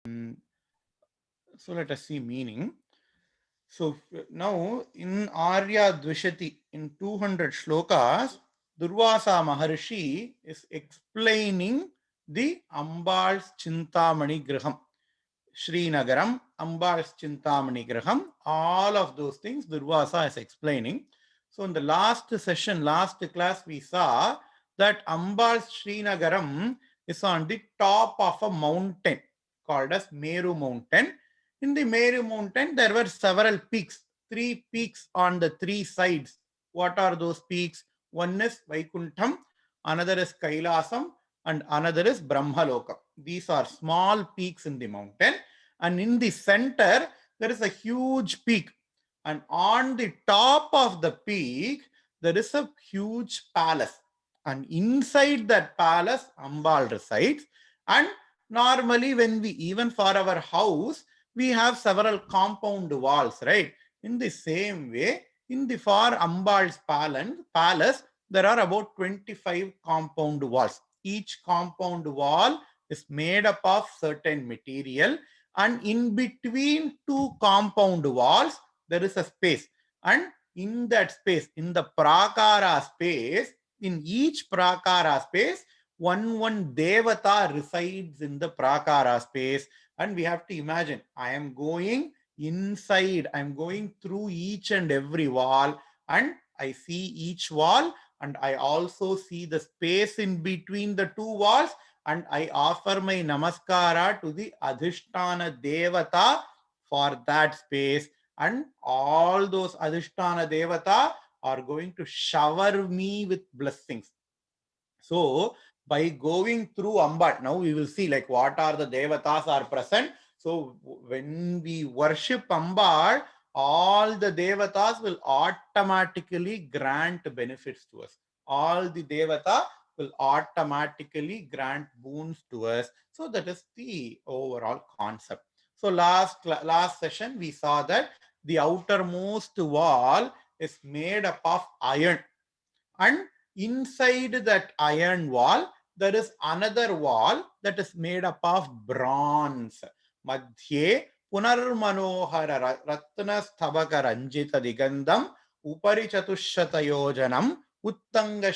So let us see meaning. So now in Arya Dvishati, in 200 shlokas, Durvasa Maharshi is explaining the Ambal's Chintamani Graham. Srinagaram, Ambal's Chintamani Graham, all of those things Durvasa is explaining. So in the last session, last class, we saw that Ambal's Srinagaram is on the top of a mountain called as Meru Mountain. In the Meru Mountain, there were several peaks, three peaks on the three sides. What are those peaks? One is Vaikuntham, another is Kailasam, and another is Brahmalokam. These are small peaks in the mountain, and in the center there is a huge peak, and on the top of the peak there is a huge palace, and inside that palace Ambal resides. And normally when we, even for our house, we have several compound walls, right? In the same way, in the for Ambal's palace there are about 25 compound walls. Each compound wall is made up of certain material, and in between two compound walls there is a space, and in that space, in the prakara space, in each prakara space, one devata resides in the prakara space. And we have to imagine, I am going inside, I am going through each and every wall, and I see each wall, and I also see the space in between the two walls, and I offer my namaskara to the Adhishtana Devata for that space. And all those Adhishtana Devata are going to shower me with blessings. So by going through Ambat, now we will see like what are the Devatas are present. So when we worship Ambat, all the Devatas will automatically grant benefits to us. All the Devata will automatically grant boons to us. So that is the overall concept. So last session we saw that the outermost wall is made up of iron, and inside that iron wall there is another wall that is made up of bronze. Madhye punarmanohara ratna stabhaka ranjita digandam upari chatushata yojanam uttanga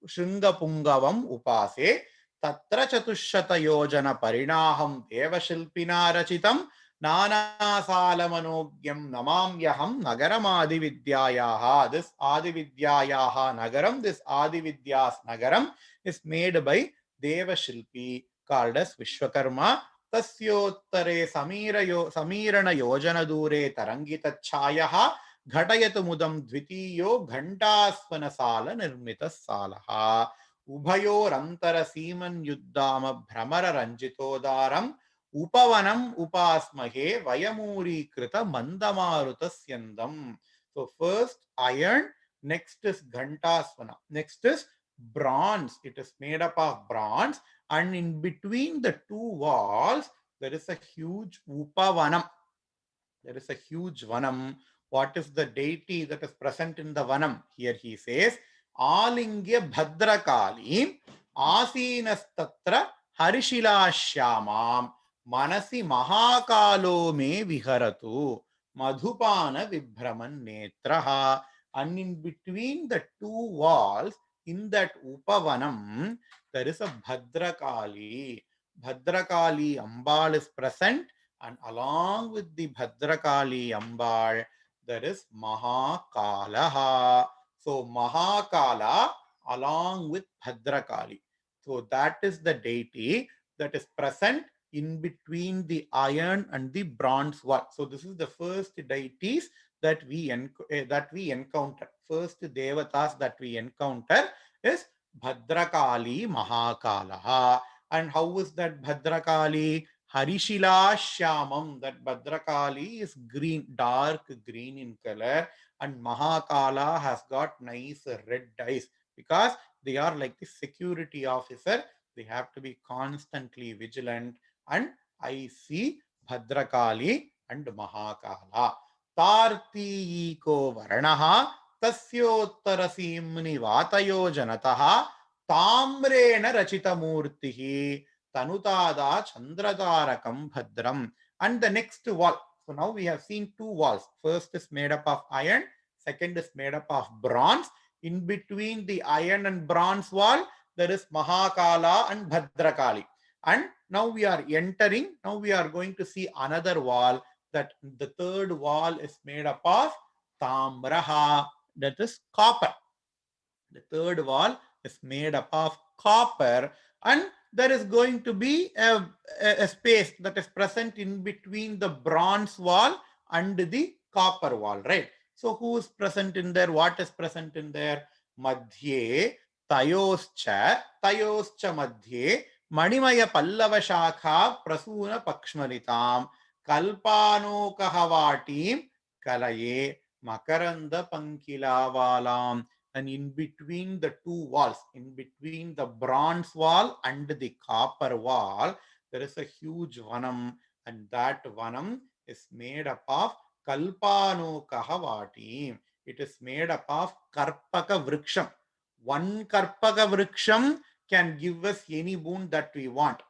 shringa pungavam upase tatra chatushata yojana parinaham devashilpina rachitam Nanasalamanogyam namamyaham nagaramadividyayaha. This Adividyayaha nagaram, this Adividyas nagaram is made by Devashilpi called as Vishwakarma. Tasyottare samirana yojana dure tarangita chayaha घटयतु मुदं द्वितीयो घंटास्वन साल निर्मित सालः उभयोरंतर semen युद्धाम Bhramar रंजितोदारम Upavanam upasmahe vayamurikrita mandamarutasyantam. So first iron, next is ghantasvana, next is bronze. It is made up of bronze, and in between the two walls there is a huge upavanam. There is a huge vanam. What is the deity that is present in the vanam? Here he says, Alingya Bhadrakali Asinastatra Harishilashyamam Manasi Mahakalo me Viharatu Madhupana Vibhraman Netraha. And in between the two walls, in that Upavanam, there is a Bhadrakali. Bhadrakali Ambal is present, and along with the Bhadrakali Ambal, there is Mahakalaha. So Mahakala along with Bhadrakali. So that is the deity that is present in between the iron and the bronze wall. So this is the first deities that we encounter. First devatas that we encounter is Bhadrakali Mahakalaha. And how is that Bhadrakali? Harishila Shyamam, that Bhadrakali is green, dark green in color, and Mahakala has got nice red eyes because they are like the security officer. They have to be constantly vigilant. And I see Bhadrakali and Mahakala. Tartiyiko Varanaha Tasyottarasimni Vatayo Janataha Tamrena Rachita Murtihi Tanutada Chandratarakam Bhadram. And the next wall. So now we have seen two walls. First is made up of iron, second is made up of bronze. In between the iron and bronze wall, there is Mahakala and Bhadrakali. And now we are entering, now we are going to see another wall, that the third wall is made up of Tamraha, that is copper. The third wall is made up of copper, and there is going to be a space that is present in between the bronze wall and the copper wall, right? So who is present in there? What is present in there? Madhye tayoscha madhye Manimaya Pallava Shakha Prasuna Pakshmalitam Kalpano Kahavatim Kalaye Makaranda Pankilavalam. And in between the two walls, in between the bronze wall and the copper wall, there is a huge vanam, and that vanam is made up of Kalpano Kahavati. It is made up of Karpaka Vriksham. One Karpaka Vriksham can give us any boon that we want.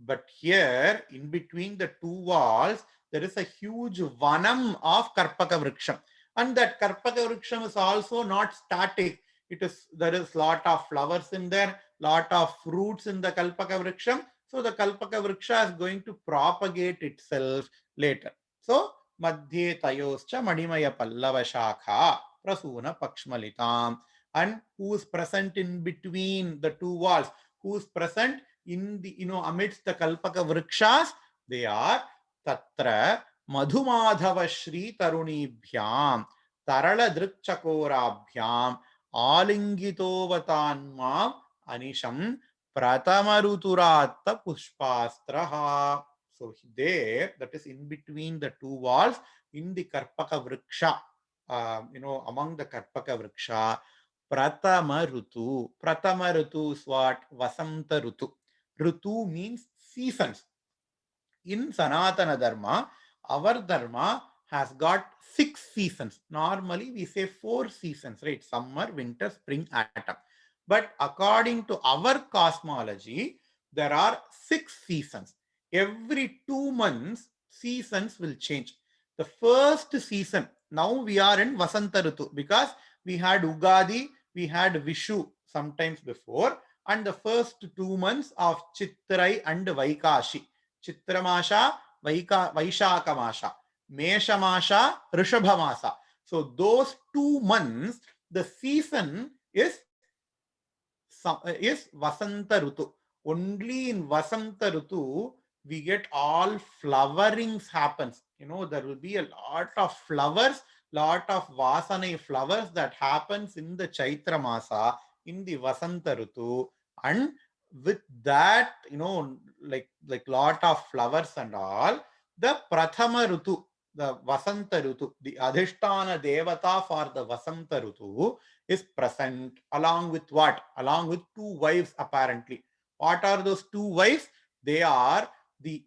But here, in between the two walls, there is a huge vanam of Karpaka Vriksham. And that Karpaka Vriksham is also not static. There is lot of flowers in there, lot of fruits in the Kalpaka Vriksham. So the Kalpaka Vriksha is going to propagate itself later. So Madhye Tayoscha Madimaya Pallava Shakha Prasuna Pakshmalitam. And who is present in between the two walls? Who is present in the, amidst the Kalpaka Vrikshas? They are Tatra Madhumadhava Shri Tarunibhyam Tarala Drikchakorabhyam Alingitovatanma Anisham Pratamaruturata Pushpastraha. So there, that is in between the two walls, in the Karpaka Vriksha, among the Karpaka Vriksha, Pratama Rutu. Pratama Rutu is what? Vasanta Rutu. Rutu means seasons. In Sanatana Dharma, our Dharma has got 6 seasons. Normally, we say 4 seasons, right? Summer, winter, spring, autumn. But according to our cosmology, there are 6 seasons. Every 2 months, seasons will change. The first season, now we are in Vasanta Ritu because we had Ugadi, we had Vishu sometimes before, and the first 2 months of Chitrai and Vaikashi. Chitramasha, Vaishakamasha, Meshamasha, Rishabhamasa. So those 2 months, the season is Vasanta Rutu. Only in Vasanta Rutu, we get all flowerings happens. There will be a lot of flowers, lot of Vasana flowers that happens in the Chaitra Masa, in the Vasanta Rutu. And with that, like lot of flowers and all, the Prathama Rutu, the Vasanta Rutu, the Adhishtana Devata for the Vasanta Rutu is present along with what? Along with 2 wives apparently. What are those 2 wives? They are the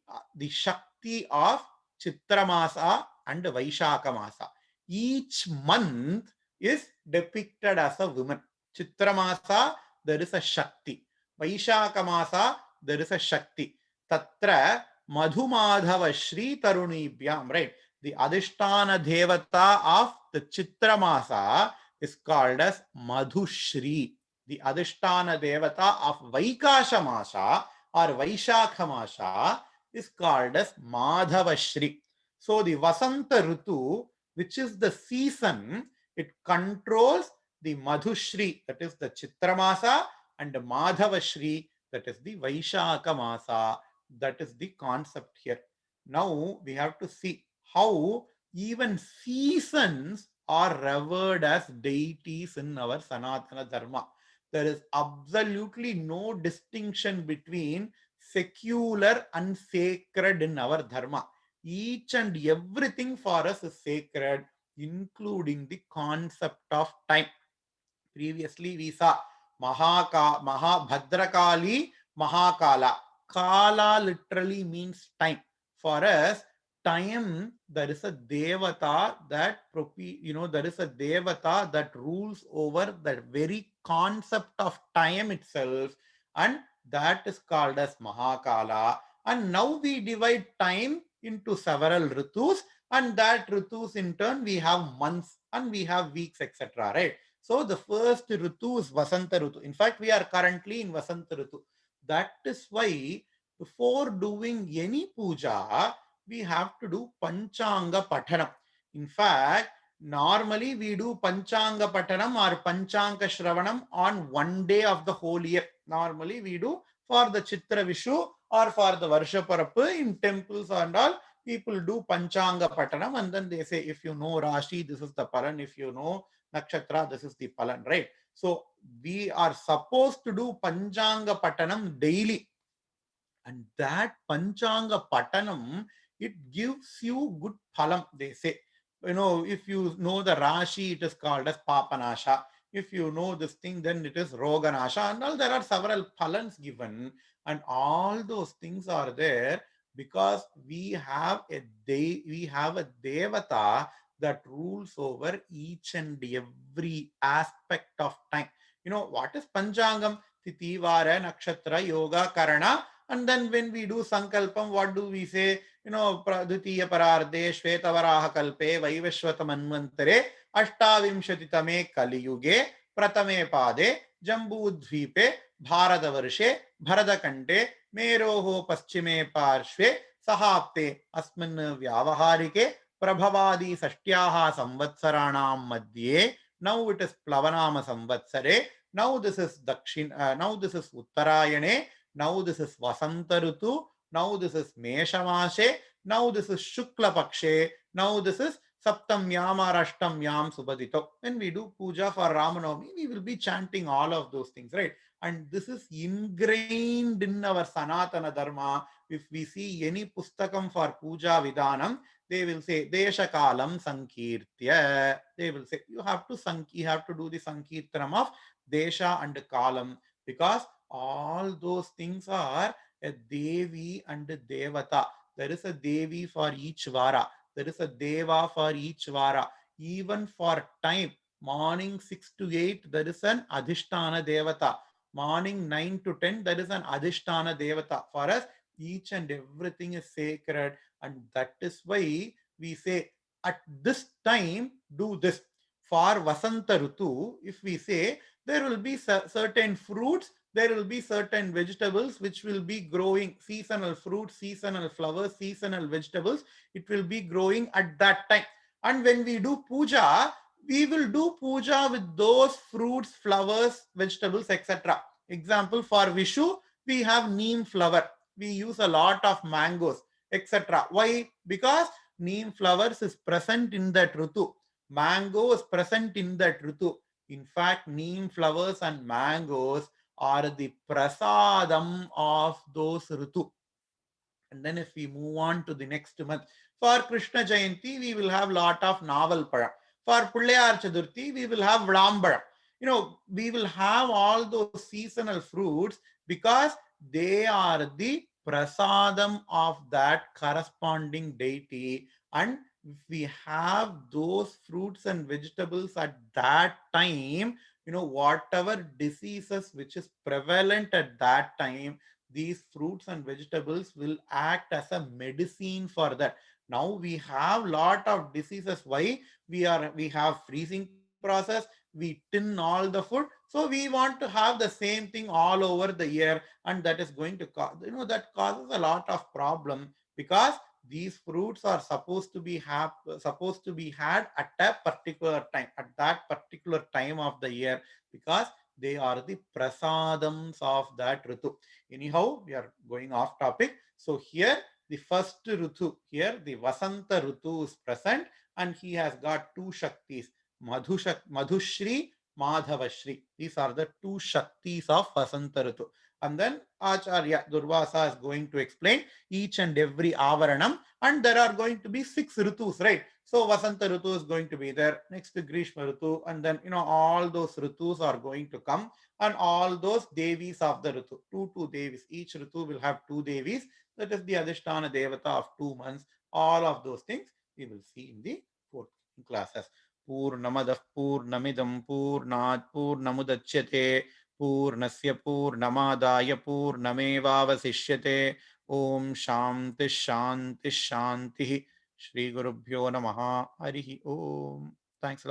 Shakti of Chitramasa and Vaishaka Masa. Each month is depicted as a woman. Chitramasa, there is a Shakti. Vaishaka Masa, there is a Shakti. Tatra Madhumadhava Shri Tarunibhyam, right? The Adhishtana Devata of the Chitramasa is called as Madhushri. The Adhishtana Devata of Vaikasha Masa or Vaishakha Masa is called as Madhavashri. So the Vasanta Ritu, which is the season, it controls the Madhushri, that is the Chitramasa, and the Madhavashri, that is the Vaishaka Masa. That is the concept here. Now we have to see how even seasons are revered as deities in our Sanatana Dharma. There is absolutely no distinction between secular and sacred in our Dharma. Each and everything for us is sacred, including the concept of time. Previously, we saw Bhadrakali, Mahakala. Kala literally means time. For us, time, there is a devata that there is a devata that rules over the very concept of time itself, and that is called as Mahakala. And now we divide time into several ritus, and that ritus in turn we have months and we have weeks, etc. Right? So the first ritu is Vasanta Ritu. In fact, we are currently in Vasanta Ritu. That is why before doing any puja, we have to do Panchanga Pathanam. In fact, normally we do Panchanga Pattanam or Panchanga Shravanam on one day of the whole year. Normally we do for the Chitra Vishu or for the Varshaparapu in temples and all. People do Panchanga Pattanam and then they say, if you know Rashi, this is the Palan. If you know Nakshatra, this is the Palan, right? So we are supposed to do Panchanga Pattanam daily. And that Panchanga Patanam, it gives you good phalam, they say. If you know the Rashi, it is called as Papanasha. If you know this thing, then it is Roganasha. And all there are several phalans given, and all those things are there because we have a devata that rules over each and every aspect of time. What is Panchangam? Tithi, Vara, Nakshatra, Yoga, Karana. And then when we do Sankalpam, what do we say? Pradutiya Pararde, Shvetavaraha Kalpe, Vaivashvata Manvantare, Ashtavimshatitame Kaliyuge, Pratame Pade, Jambudvipe, Bharatavarshe, Bharadakante, Meroho Paschime Parshve, Sahapte, Asman Vyavaharike, Prabhavadi Sastyaha Samvatsaranam Madhye. Now it is Plavanama Samvatsare. Now this is now this is Uttarayane. Now this is Vasanta Ritu. Now this is Meshamase. Now this is Shukla Pakshe. Now this is Saptamyam or Ashtamyam Subhadito. When we do puja for Ramanavami, we will be chanting all of those things, right? And this is ingrained in our Sanatana Dharma. If we see any pustakam for puja vidhanam, they will say Desha Kalam Sankirtya. They will say you have to do the Sankirtanam of Desha and Kalam, because all those things are a Devi and a Devata. There is a Devi for each Vara. There is a Deva for each Vara. Even for time, morning 6 to 8, there is an Adhishtana Devata. Morning 9 to 10, there is an Adhishtana Devata. For us, each and everything is sacred. And that is why we say, at this time, do this. For Vasanta Rutu, if we say, there will be certain fruits, there will be certain vegetables which will be growing, seasonal fruits, seasonal flowers, seasonal vegetables. It will be growing at that time. And when we do puja, we will do puja with those fruits, flowers, vegetables, etc. Example, for Vishu, we have neem flower. We use a lot of mangoes, etc. Why? Because neem flowers is present in that Rutu. Mango is present in that Rutu. In fact, neem flowers and mangoes are the prasadam of those Ritu. And then if we move on to the next month, for Krishna Jayanti, we will have lot of Naval Para. For Pullayar Chadurthi, we will have Vlambara. We will have all those seasonal fruits because they are the prasadam of that corresponding deity. And if we have those fruits and vegetables at that time, whatever diseases which is prevalent at that time, these fruits and vegetables will act as a medicine for that. Now we have lot of diseases. Why? We have freezing process, we tin all the food, so we want to have the same thing all over the year, and that is going to cause, that causes a lot of problem, because these fruits are supposed to be had at a particular time, at that particular time of the year, because they are the prasadams of that ritu. Anyhow, we are going off topic. So here the first Ritu, here the Vasanta Ritu is present, and he has got two Shaktis, Madhushri, Madhavashri. These are the two Shaktis of Vasanta Ritu. And then Acharya Durvasa is going to explain each and every Avaranam, and there are going to be 6 Ritus, right? So Vasanta Ritu is going to be there, next to Grishma Ritu, and then all those Ritus are going to come, and all those Devis of the Ritu, two Devis. Each Ritu will have 2 Devis. That is the Adhishtana Devata of 2 months. All of those things we will see in the forthcoming classes. Purnamadah Purnamidam Purnat Purnamudachyate पूर्णस्य पूर्णमादाय पूर्णमेवावशिष्यते। ओम शांति शांति शांति। श्री गुरुभ्यो नमः। हरि ओम। Thanks.